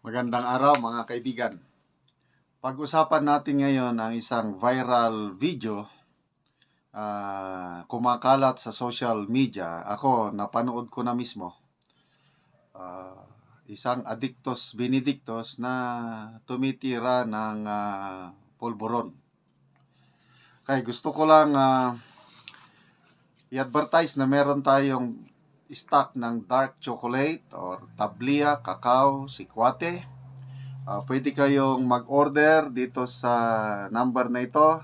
Magandang araw mga kaibigan. Pag-usapan natin ngayon ang isang viral video kumakalat sa social media. Ako, napanood ko na mismo. Isang Addictus Benedictus na tumitira ng pulburon. Kaya gusto ko lang i-advertise na meron tayong stock ng dark chocolate or tablia, cacao, sikwate. Pwede kayong mag-order dito sa number na ito,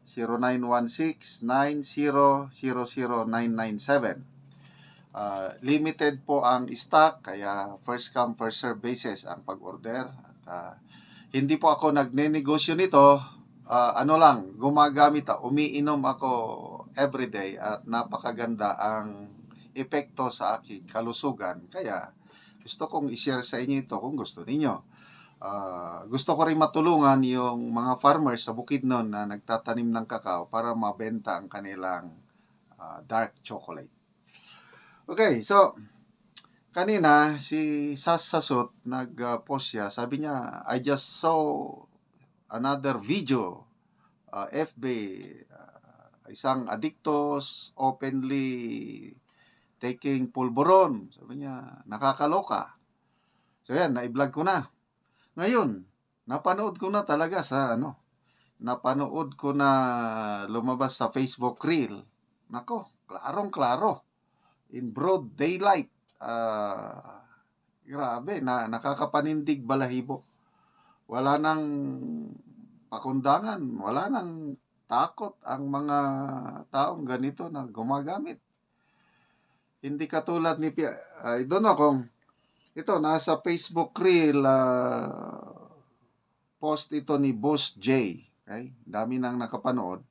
0916-9000-997. Limited po ang stock, kaya first come, first serve basis ang pag-order. At hindi po ako nagne-negosyo nito. Gumagamit umiinom ako everyday at napakaganda ang epekto sa aking kalusugan. Kaya gusto kong i-share sa inyo ito kung gusto ninyo. Gusto ko rin matulungan yung mga farmers sa Bukidnon na nagtatanim ng kakao para mabenta ang kanilang dark chocolate. Okay, so kanina si Sas Sasot nag-post siya. Sabi niya, I just saw another video, FB, isang addictos openly taking pulburon. Sabi niya, nakakaloka. So yan, na-vlog ko na. Ngayon, napanood ko na talaga napanood ko na lumabas sa Facebook Reel. Nako, klarong-klaro. In broad daylight. Grabe, nakakapanindig balahibo. Wala nang pakundangan, wala nang takot ang mga taong ganito na gumagamit. Hindi katulad ni I don't know kung ito nasa Facebook Reel, post ito ni Boss J. Okay? Dami nang nakapanood.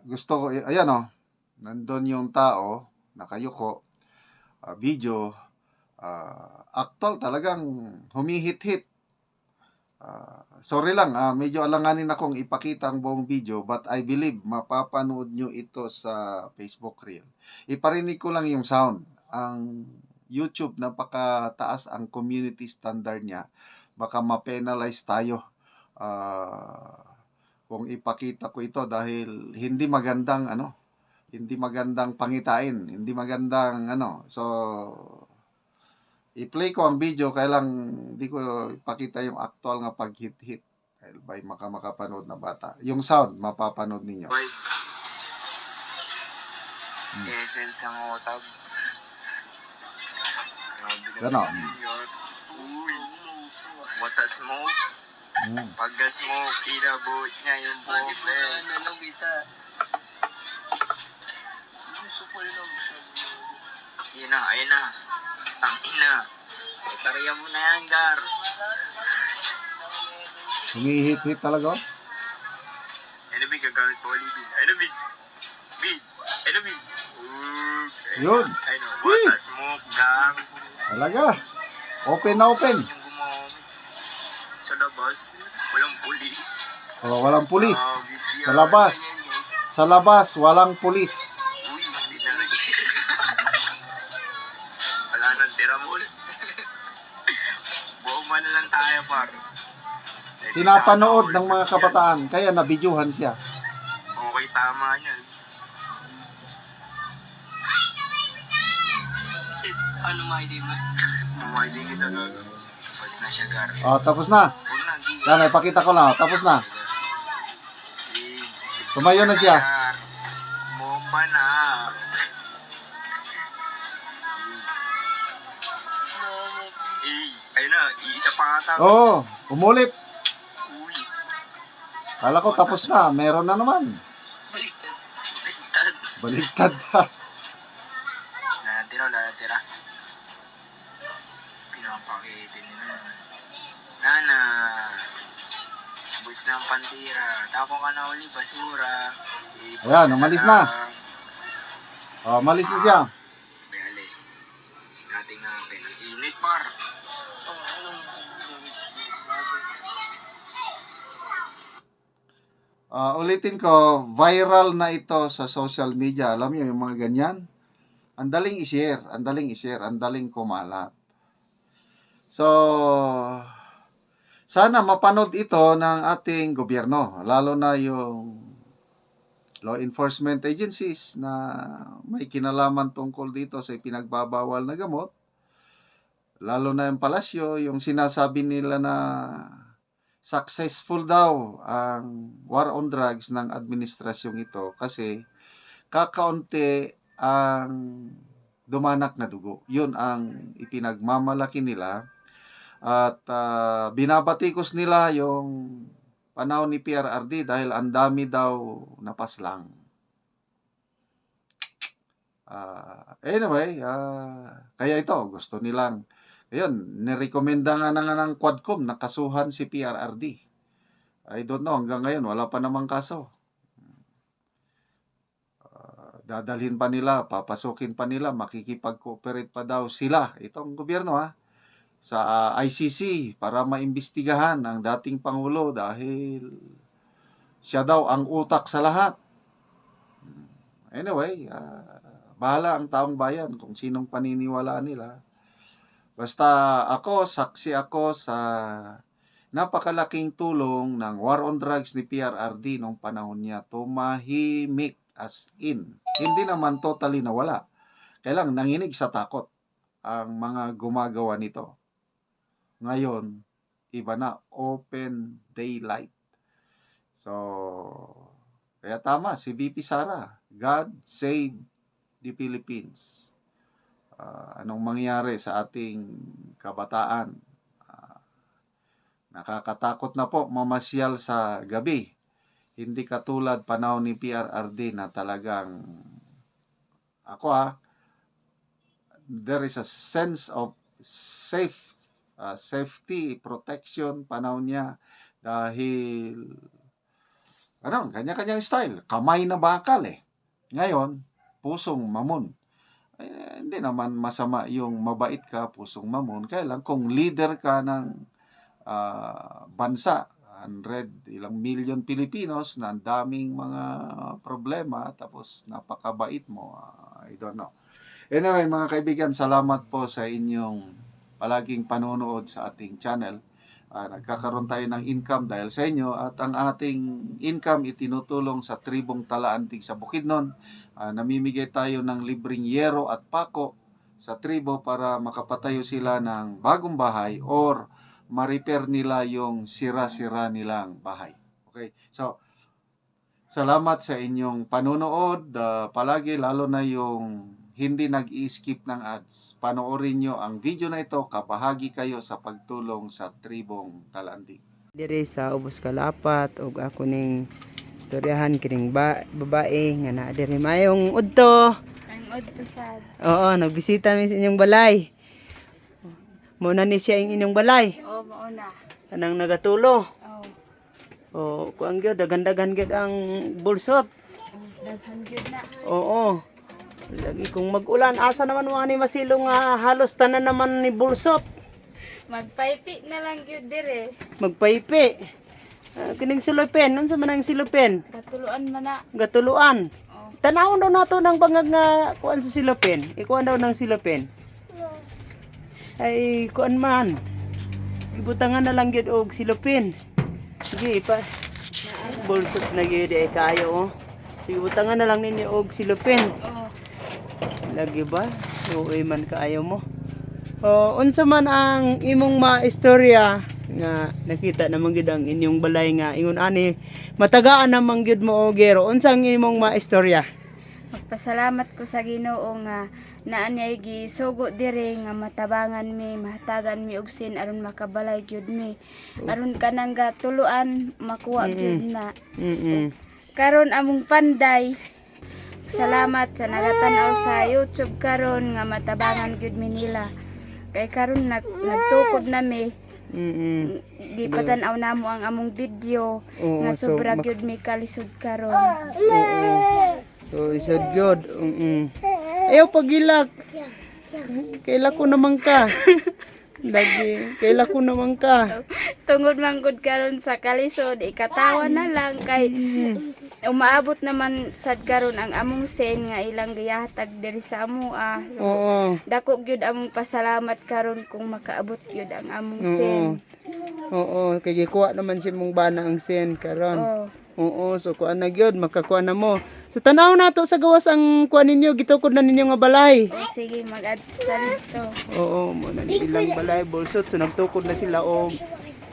Gusto ko, ayan nandun yung tao, nakayuko, video, actual talagang humihit-hit. Sorry lang, medyo alanganin akong ipakita ang buong video, but I believe mapapanood nyo ito sa Facebook Reel. Iparinig ko lang yung sound. Ang YouTube, napakataas ang community standard niya. Baka ma-penalize tayo kung ipakita ko ito dahil hindi magandang pangitain, hindi magandang So, i-play ko ang video, kaya lang hindi ko ipakita yung actual nga pag-hit-hit. Dahil by makapanood na bata. Yung sound, mapapanood ninyo. Essence ng otab. Ganon. Uy, what a smoke. Pagka-smoke, inabot niya yung bopel. Ayun na. Tangina. Tariya mo na yan, Gar. Humihit-hit talaga. Ano, Big? Gagamit po ulit, Big. Ano, Big? Yun. Ayun, what a smoke, gang. Talaga. Open na open. Yung gumamit. Sa labas, walang pulis. Walang pulis. Sa labas. Sa labas, walang pulis. Uy, hindi na lang. Wala nang tira mo. Buoma na lang tayo, par. Pinapanood ng mga kabataan, kaya nabidyuhan siya. Okay, tama yan. Ano ma-ID mo? Ma-ID kita gago. Tapos na siya, Gar. Tapos na. Yan, ipakita ko lang. Tapos na. Tumayo na siya. Bomba na. Ayun na, isa pa nga tao. Oo, umulit. Uy. Kala ko tapos na. Meron na naman. Baliktad na. Natira. Pinapakitin nila. Nana. Bus ng pandira. Tapos ka na uli, basura. Ayan, umalis na. Umalis na siya. May alis. Nating init, par. Ulitin ko, viral na ito sa social media. Alam niyo yung mga ganyan? Ang daling i-share, ang daling kumalat. So, sana mapanood ito ng ating gobyerno, lalo na yung law enforcement agencies na may kinalaman tungkol dito sa pinagbabawal na gamot. Lalo na yung palasyo, yung sinasabi nila na successful daw ang war on drugs ng administrasyong ito kasi kakaunti ang dumanak na dugo. Yun ang ipinagmamalaki nila. At binabatikos nila yung panahon ni PRRD dahil ang dami daw napaslang. Anyway, kaya ito, gusto nilang, ayun, nirekomenda nga ng Quadcom na kasuhan si PRRD. I don't know, hanggang ngayon, wala pa namang kaso. Dadalhin pa nila, papasukin pa nila, makikipag-cooperate pa daw sila, itong gobyerno sa ICC para maimbestigahan ang dating Pangulo dahil siya daw ang utak sa lahat. Anyway, bahala ang taong bayan kung sinong paniniwalaan nila. Basta ako, saksi ako sa napakalaking tulong ng war on drugs ni PRRD nung panahon niya. Tumahimik as in. Hindi naman totally nawala. Kailang nanginig sa takot ang mga gumagawa nito. Ngayon, iba na, open daylight. So, kaya tama, si VP Sara, God save the Philippines. Anong mangyari sa ating kabataan? Nakakatakot na po mamasyal sa gabi. Hindi katulad panahon ni PRRD na talagang, there is a sense of safety, protection, panahon niya dahil kanya-kanyang style, kamay na bakal ngayon, pusong mamon. Hindi naman masama yung mabait ka, pusong mamon, kaya lang kung leader ka ng bansa, 100 ilang million Pilipinos na ang daming mga problema, tapos napakabait mo, I don't know. Anyway, mga kaibigan, salamat po sa inyong palaging panonood sa ating channel. Nagkakaroon tayo ng income dahil sa inyo at ang ating income itinutulong sa tribong Talaantig sa Bukidnon. Namimigay tayo ng libreng yero at pako sa tribo para makapatayo sila ng bagong bahay or ma-repair nila yung sira-sira nilang bahay. Okay, so salamat sa inyong panonood. Palagi, lalo na yung hindi nag-i-skip ng ads. Panoorin nyo ang video na ito, kabahagi kayo sa pagtulong sa tribong Talaantig. Diri sa Ubos Kalapat ug ako ning istoryahan kining babae nga naa diri mayong udto. Ang udto sad. Oo, nagbisita mi sa inyong balay. Muna ni siya ang inyong balay. Oo, mauna. Kanang nagatulo. Oo. O kuang gyud dagan-dagan gyud ang bulsot. Daghan gyud na. Oo. Lagi kung mag-ulan, asa naman mga ni masilong nga halos tanan naman ni bulsot. Magpaipi na lang gyud dire. Magpaipi. Kining silupin, unsa man ang silupin? Katuluan man na. Gatuluan. Oo. Tanawon daw nato ng bangag nga kuan sa silupin. Ikuan daw ng silupin. Ay kuan man. Ibutangan na lang gyud og silupin. Sige pa. Bulsot na gyud ay kayo. Sige butangan na lang ninyo og silupin. Oo. Lagi ba? Uy man kaayo mo. O unsa man ang imong maistorya nga nakita naman gyud ang inyong balay nga ingon ani matagaan naman gyud mo og gero. Unsa ang imong maistorya? Magpasalamat ko sa Ginoo nga naan niya gisugo dire nga matabangan mi, mahatagan mi og sin aron makabalay gyud mi. Aron kanang gatuluan makuha gyud na. Karon among panday. Salamat sa nagatanaw sa YouTube karon nga matabangan gyud mi nila. Kay karon nagtukod na mi. Gipatanaw namo ang among video nga so sobra gyud mi kalisod karon. So isod gyud. Ayaw pagilak. Kaila ko naman ka. Lagi, kaila ko naman ka. Tungod man gud karon sa kalisod ikatawa na lang kay umaabot naman sad karon ang among sen nga ilang gihatag diri sa amoa. Oo. Dako gyud among pasalamat karon kung makaabot gyud ang among Oo. sen. Oo, kay gikuha naman si mong bana ang sen karon. Oh. Oo, so kuan na gyud makakuha na mo. So tanaw nato sa gawas ang kuan ninyo, gitukod na ninyo nga balay. Oh, sige, mag-adsan to. Oo, mo na ilang balay bolsot, so nagtukod na sila og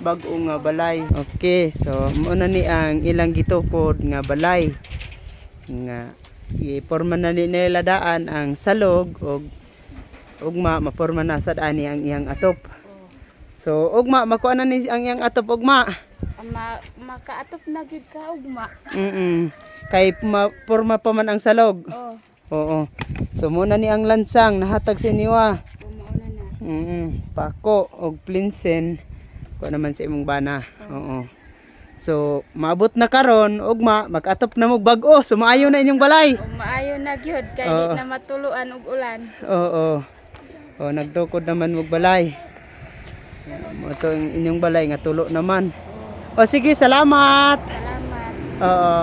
bag-o nga balay. Okay, so mo na ni ang ilang gitukod nga balay. Nga iporma na ni nila daan ang salog og ugma maporma na sad ani ang iyang atop. So ugma makuha na ni ang iyang atop ugma. Makaatop na gyud ka ugma. Kay porma pa man ang salog. Oh, Oo. So muna ni ang lansang nahatag sa iniwa. kumauna na. Pako og plinsen ko naman sa imong bana. Oo. So maabot na karon ugma mag-atop na mo bag-o. So maayo na inyong balay. O maayo na gyud kay Oo. di na matuluan og ulan. Oo. O nagtukod naman mo balay. Mo to ang inyong balay nga tulo naman. O sige, salamat. Salamat. Oo.